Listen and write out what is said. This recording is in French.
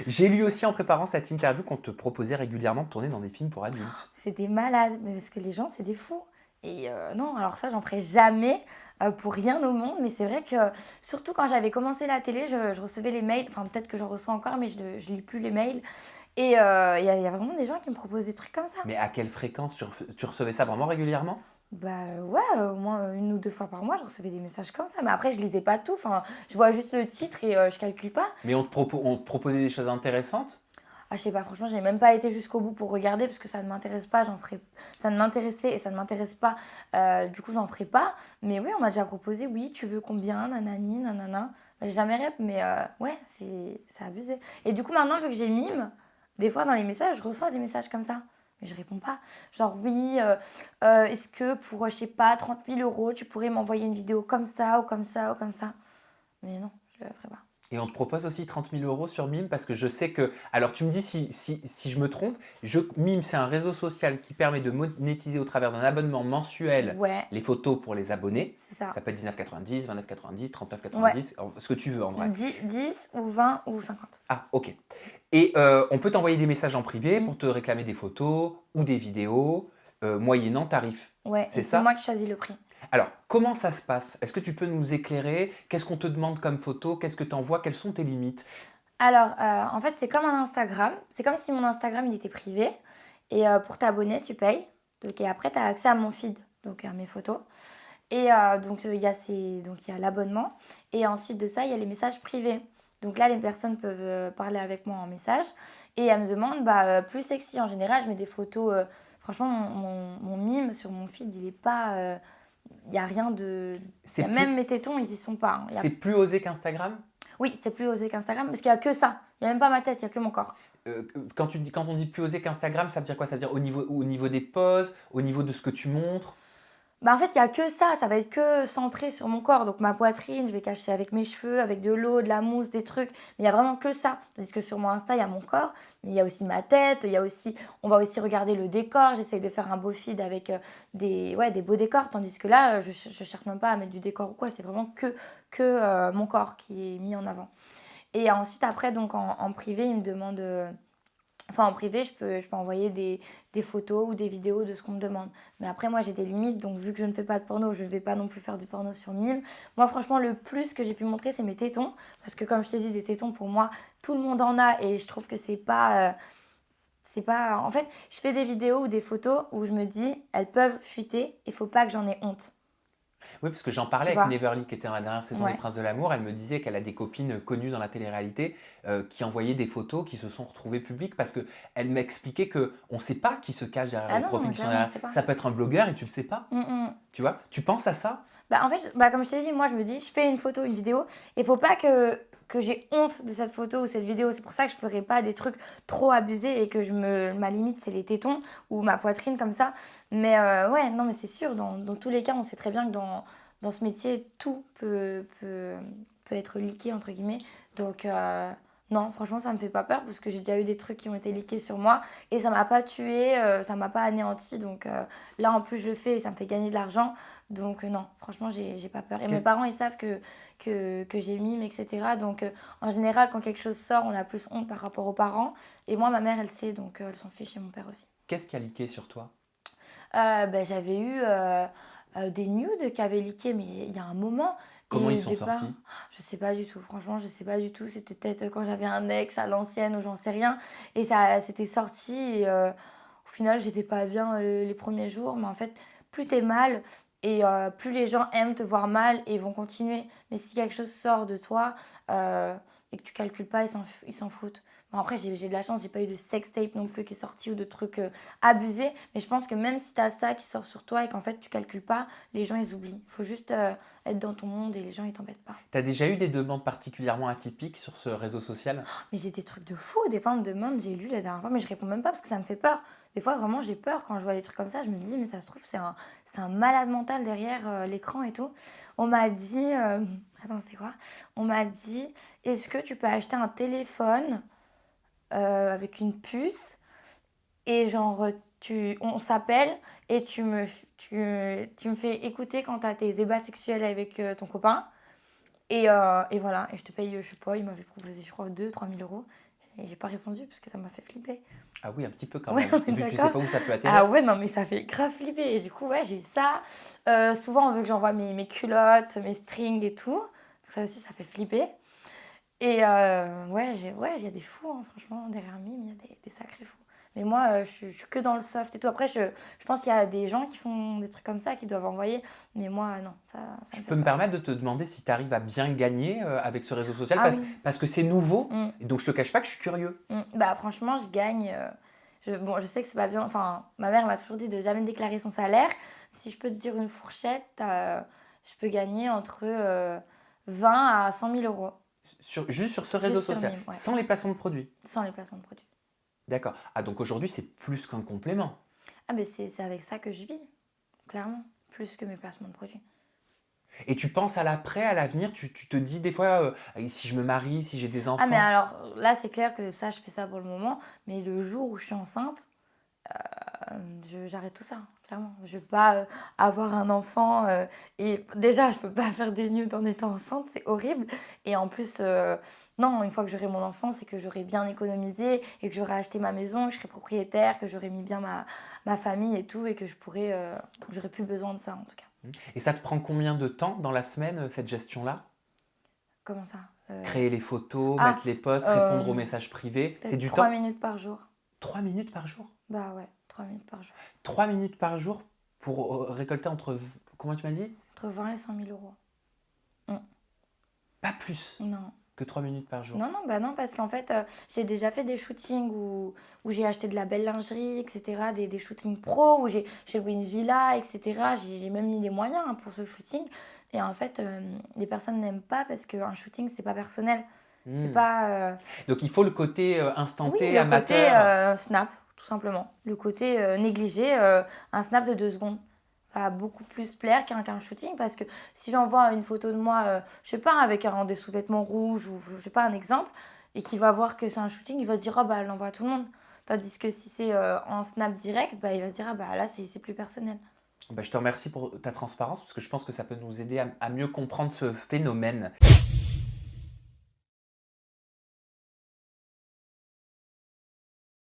J'ai lu aussi en préparant cette interview qu'on te proposait régulièrement de tourner dans des films pour adultes. C'est des malades, mais parce que les gens, c'est des fous. Et non, alors ça, j'en ferai jamais pour rien au monde. Mais c'est vrai que, surtout quand j'avais commencé la télé, je recevais les mails. Enfin, peut-être que j'en reçois encore, mais je lis plus les mails. Et il y a vraiment des gens qui me proposent des trucs comme ça. Mais à quelle fréquence tu recevais ça vraiment régulièrement? Bah ouais, au moins une ou deux fois par mois, je recevais des messages comme ça. Mais après, je lisais pas tout. Enfin, je vois juste le titre et je calcule pas. Mais on te proposait des choses intéressantes? Ah, je sais pas, franchement, j'ai même pas été jusqu'au bout pour regarder parce que ça ne m'intéresse pas, j'en ferai... Ça ne m'intéressait et ça ne m'intéresse pas, du coup, j'en ferai pas. Mais oui, on m'a déjà proposé, oui, tu veux combien, nanani, nanana. Bah, j'ai jamais rep, mais ouais, c'est abusé. Et du coup, maintenant, vu que j'ai Mime, des fois dans les messages, je reçois des messages comme ça. Mais je réponds pas. Genre, oui, est-ce que pour, je sais pas, 30 000 euros, tu pourrais m'envoyer une vidéo comme ça ou comme ça ou comme ça? Mais non, je le ferai pas. Et on te propose aussi 30 000 € sur Mime parce que je sais que. Alors, tu me dis si je me trompe. Mime, c'est un réseau social qui permet de monétiser au travers d'un abonnement mensuel Ouais, les photos pour les abonnés. c'est ça. Ça peut être 19,90, 29,90, Ouais. 39,90, ce que tu veux en vrai. 10 ou 20 ou 50. Ah, ok. Et on peut t'envoyer des messages en privé Mm. pour te réclamer des photos ou des vidéos moyennant tarif. Ouais, et C'est c'est moi ça? qui choisis le prix. Alors, comment ça se passe? Est-ce que tu peux nous éclairer? Qu'est-ce qu'on te demande comme photo? Qu'est-ce que tu envoies? Quelles sont tes limites? Alors, en fait, c'est comme un Instagram. C'est comme si mon Instagram, il était privé. Et pour t'abonner, tu payes. Donc, et après, tu as accès à mon feed, donc à mes photos. Et donc, il y a l'abonnement. Et ensuite de ça, il y a les messages privés. Donc là, les personnes peuvent parler avec moi en message. Et elles me demandent plus sexy. En général, je mets des photos. Franchement, mon mime sur mon feed, il est pas. Il n'y a rien de. Il y C'est a même plus, mes tétons, ils y sont pas, hein. c'est plus osé qu'Instagram? Oui, c'est plus osé qu'Instagram parce qu'il n'y a que ça. Il n'y a même pas ma tête, il n'y a que mon corps. Quand on dit plus osé qu'Instagram, ça veut dire quoi? Ça veut dire au niveau des poses, au niveau de ce que tu montres? Bah en fait, il n'y a que ça va être que centré sur mon corps. Donc ma poitrine, je vais cacher avec mes cheveux, avec de l'eau, de la mousse, des trucs. Mais il y a vraiment que ça. Tandis que sur mon Insta, il y a mon corps, mais il y a aussi ma tête, on va aussi regarder le décor. J'essaye de faire un beau feed avec des beaux décors. Tandis que là, je cherche même pas à mettre du décor ou quoi. C'est vraiment que mon corps qui est mis en avant. Et ensuite, après, donc en privé, il me demande. Enfin, en privé, je peux envoyer des photos ou des vidéos de ce qu'on me demande. Mais après, moi, j'ai des limites. Donc, vu que je ne fais pas de porno, je ne vais pas non plus faire du porno sur Mime. Moi, franchement, le plus que j'ai pu montrer, c'est mes tétons. Parce que, comme je t'ai dit, des tétons, pour moi, tout le monde en a. Et je trouve que c'est pas. C'est pas. En fait, je fais des vidéos ou des photos où je me dis, elles peuvent fuiter. Il faut pas que j'en ai honte. Oui, parce que j'en parlais Tu avec vois? Neverly, qui était dans la dernière saison des Ouais. Princes de l'amour. Elle me disait qu'elle a des copines connues dans la télé-réalité qui envoyaient des photos qui se sont retrouvées publiques parce qu'elle m'expliquait qu'on ne sait pas qui se cache derrière Ah les non, profils qui sont clairement, on derrière. sait pas. Ça peut être un blogueur et tu ne le sais pas. Mm, mm. Tu vois? Tu penses à ça? Bah, en fait, comme je t'ai dit, moi je me dis, je fais une photo, une vidéo, et faut pas que j'ai honte de cette photo ou cette vidéo. C'est pour ça que je ferai pas des trucs trop abusés et que ma limite c'est les tétons ou ma poitrine comme ça. Mais ouais, non, mais c'est sûr, dans tous les cas, on sait très bien que dans ce métier, tout peut être leaké, entre guillemets. Donc, non, franchement, ça me fait pas peur parce que j'ai déjà eu des trucs qui ont été leakés sur moi et ça m'a pas tué, ça m'a pas anéanti. Donc là, en plus, je le fais et ça me fait gagner de l'argent. Donc non, franchement, j'ai pas peur. Et mes Que- parents, ils savent que j'ai mime, etc. Donc en général, quand quelque chose sort, on a plus honte par rapport aux parents. Et moi, ma mère, elle sait, donc elle s'en fiche, et mon père aussi. Qu'est-ce qui a leaké sur toi? J'avais eu des nudes qui avaient leaké, mais il y a un moment. Comment Et ils au sont départ, sortis? je sais pas du tout. Franchement, je sais pas du tout. C'était peut-être quand j'avais un ex à l'ancienne ou j'en sais rien. Et ça c'était sorti. Et au final, j'étais pas bien les premiers jours. Mais en fait, plus t'es mal et plus les gens aiment te voir mal et vont continuer. Mais si quelque chose sort de toi et que tu calcules pas, ils s'en foutent. Bon, après, j'ai de la chance, j'ai pas eu de sextape non plus qui est sorti ou de trucs abusés. Mais je pense que même si t'as ça qui sort sur toi et qu'en fait tu calcules pas, les gens ils oublient. Il faut juste être dans ton monde et les gens ils t'embêtent pas. T'as déjà eu des demandes particulièrement atypiques sur ce réseau social? Mais j'ai des trucs de fou. Des fois on me demande, j'ai lu la dernière fois, mais je réponds même pas parce que ça me fait peur. Des fois vraiment j'ai peur quand je vois des trucs comme ça. Je me dis, mais ça se trouve, c'est un malade mental derrière l'écran et tout. On m'a dit, attends, c'est quoi? On m'a dit, est-ce que tu peux acheter un téléphone avec une puce et genre on s'appelle et tu me fais écouter quand t'as tes ébats sexuels avec ton copain et voilà, et je te paye, je sais pas, il m'avait proposé je crois 2 000 3 000 euros. Et j'ai pas répondu parce que ça m'a fait flipper. Ah oui, un petit peu quand Ouais, même. on Et est puis tu sais d'accord. pas où ça peut Ah atterrir. ouais, non, mais ça fait grave flipper. Et du coup, ouais, j'ai eu ça. Souvent, on veut que j'envoie mes culottes, mes strings et tout. Donc ça aussi, ça fait flipper. Et ouais, il y a des fous, hein, franchement, derrière Mime, il y a des sacrés fous. Mais moi, je suis que dans le soft et tout. Après, je pense qu'il y a des gens qui font des trucs comme ça, qui doivent envoyer. Mais moi, non, ça Je me peux fait me peur. permettre de te demander si tu arrives à bien gagner avec ce réseau social Ah oui. parce que c'est nouveau. Mm, Et donc je te cache pas que je suis curieux. Bah, franchement, je gagne. Bon, je sais que c'est pas bien. Enfin, ma mère m'a toujours dit de jamais déclarer son salaire. Si je peux te dire une fourchette, je peux gagner entre 20 à 100 000 euros. Juste sur ce réseau Juste sur social, Mime, ouais. sans les placements de produits. Sans les placements de produits. D'accord. Ah donc aujourd'hui c'est plus qu'un complément. Ah, mais c'est avec ça que je vis, clairement. Plus que mes placements de produits. Et tu penses à l'après, à l'avenir, tu te dis des fois si je me marie, si j'ai des Ah, mais enfants. alors là, c'est clair que ça, je fais ça pour le moment. Mais le jour où je suis enceinte, j'arrête tout ça, clairement. Je ne veux pas avoir un enfant. Et déjà, je ne peux pas faire des nudes en étant enceinte, c'est horrible. Et en plus, non, une fois que j'aurai mon enfant, c'est que j'aurai bien économisé et que j'aurai acheté ma maison, que je serai propriétaire, que j'aurai mis bien ma famille et tout, et que j'aurai plus besoin de ça en tout cas. Et ça te prend combien de temps dans la semaine cette gestion-là? Comment ça? Créer les photos, Ah, mettre les posts, répondre aux euh, messages privés, c'est peut-être du 3 temps? minutes par jour. 3 minutes par jour? Bah ouais, 3 minutes par jour. 3 minutes par jour pour récolter comment tu m'as dit? Entre 20 et 100 000 euros. Mm. Pas plus Non. que 3 minutes par jour. Non, non, bah non, parce qu'en fait, j'ai déjà fait des shootings où j'ai acheté de la belle lingerie, etc. Des shootings pro, où j'ai loué une villa, etc. J'ai même mis les moyens hein, pour ce shooting. Et en fait, les personnes n'aiment pas parce qu'un shooting, c'est pas personnel. C'est Hmm. pas. Donc il faut le côté instant Oui, T, le côté amateur. snap, tout simplement. Le côté négligé, un snap de 2 secondes va beaucoup plus plaire qu'un shooting parce que si j'envoie une photo de moi, je sais pas, avec des sous-vêtements rouges ou je sais pas, un exemple, et qu'il va voir que c'est un shooting, il va se dire, ah bah elle l'envoie à tout le monde. Tandis que si c'est en snap direct, bah, il va se dire, ah bah là c'est plus personnel. Bah, je te remercie pour ta transparence parce que je pense que ça peut nous aider à mieux comprendre ce phénomène.